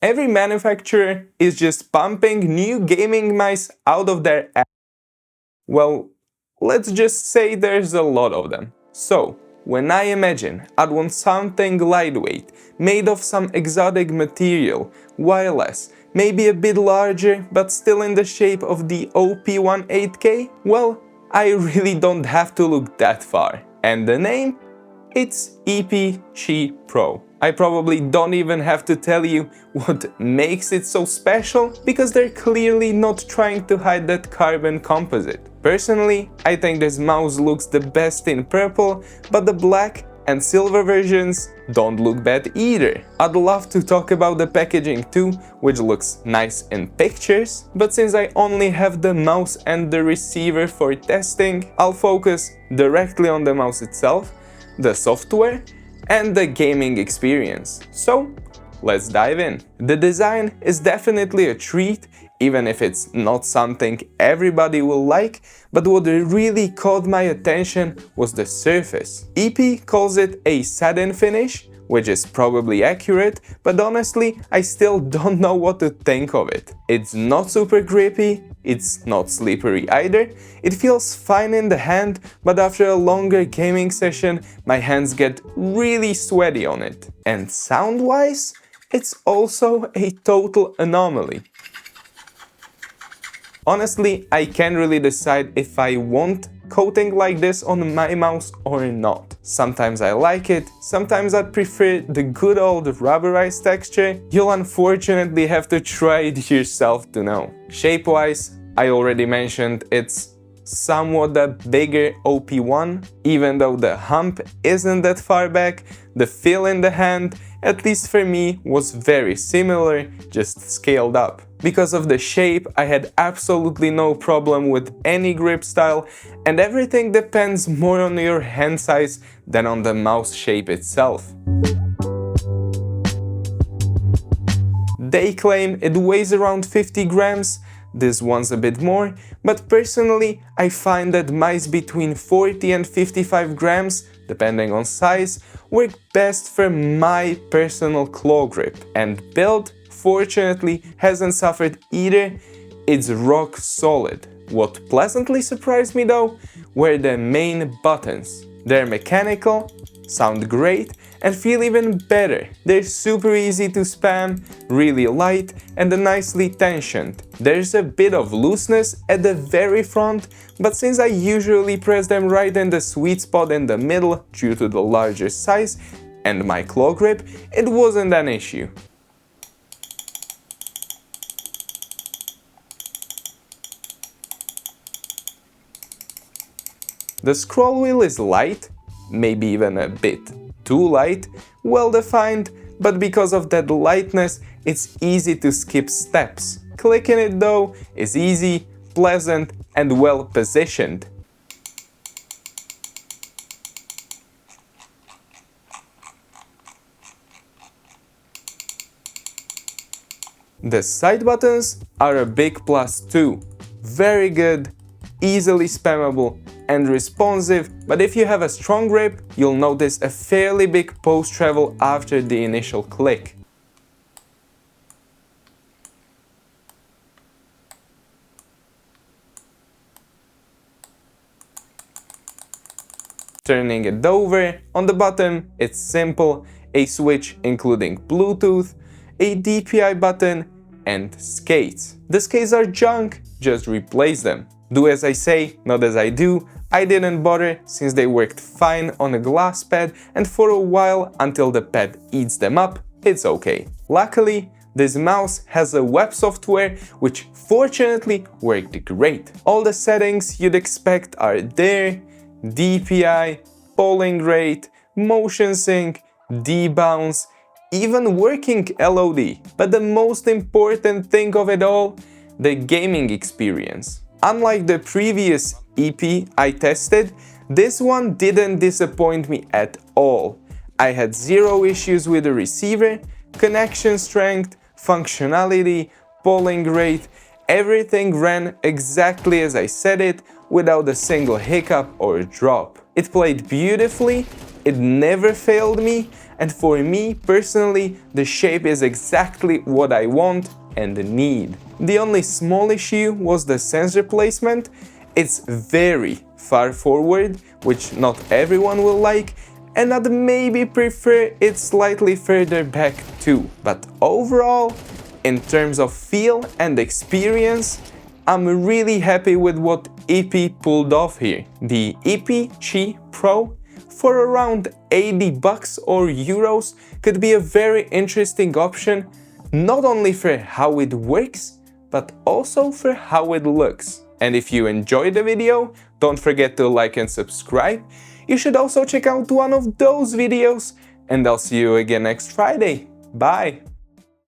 Every manufacturer is just pumping new gaming mice out of their ass. Well, let's just say there's a lot of them. So, when I imagine I'd want something lightweight, made of some exotic material, wireless, maybe a bit larger but still in the shape of the OP18K, well, I really don't have to look that far. And the name? It's IPI QI Pro. I probably don't even have to tell you what makes it so special, because they're clearly not trying to hide that carbon composite. Personally, I think this mouse looks the best in purple, but the black and silver versions don't look bad either. I'd love to talk about the packaging too, which looks nice in pictures, but since I only have the mouse and the receiver for testing, I'll focus directly on the mouse itself, the software, and the gaming experience. So, let's dive in. The design is definitely a treat, even if it's not something everybody will like, but what really caught my attention was the surface. EP calls it a satin finish, which is probably accurate, but honestly, I still don't know what to think of it. It's not super grippy, it's not slippery either, it feels fine in the hand, but after a longer gaming session, my hands get really sweaty on it. And sound-wise, it's also a total anomaly. Honestly, I can't really decide if I want coating like this on my mouse or not. Sometimes I like it, sometimes I'd prefer the good old rubberized texture. You'll unfortunately have to try it yourself to know. Shape-wise, I already mentioned it's somewhat a bigger OP1. Even though the hump isn't that far back, the feel in the hand, at least for me, was very similar, just scaled up. Because of the shape, I had absolutely no problem with any grip style, and everything depends more on your hand size than on the mouse shape itself. They claim it weighs around 50 grams, this one's a bit more, but personally I find that mice between 40 and 55 grams, depending on size, work best for my personal claw grip, and build, fortunately, hasn't suffered either. It's rock solid. What pleasantly surprised me though were the main buttons. They're mechanical, sound great, and feel even better. They're super easy to spam, really light, and nicely tensioned. There's a bit of looseness at the very front, but since I usually press them right in the sweet spot in the middle due to the larger size and my claw grip, it wasn't an issue. The scroll wheel is light, maybe even a bit too light, well defined, but because of that lightness, it's easy to skip steps. Clicking it though is easy, pleasant, and well positioned. The side buttons are a big plus too. Very good, easily spammable, and responsive, but if you have a strong grip, you'll notice a fairly big post-travel after the initial click. Turning it over, on the bottom it's simple, a switch including Bluetooth, a DPI button, and skates. The skates are junk, just replace them. Do as I say, not as I do. I didn't bother since they worked fine on a glass pad, and for a while, until the pad eats them up, it's okay. Luckily, this mouse has a web software which fortunately worked great. All the settings you'd expect are there: DPI, polling rate, motion sync, debounce, even working LOD. But the most important thing of it all, the gaming experience. Unlike the previous EP I tested, this one didn't disappoint me at all. I had zero issues with the receiver, connection strength, functionality, polling rate, everything ran exactly as I said it, without a single hiccup or drop. It played beautifully, it never failed me, and for me personally, the shape is exactly what I want and need. The only small issue was the sensor placement. It's very far forward, which not everyone will like, and I'd maybe prefer it slightly further back too. But overall, in terms of feel and experience, I'm really happy with what IP pulled off here. The IPI QI Pro for around 80 bucks or euros could be a very interesting option, not only for how it works, but also for how it looks. And if you enjoyed the video, don't forget to like and subscribe. You should also check out one of those videos, and I'll see you again next Friday. Bye!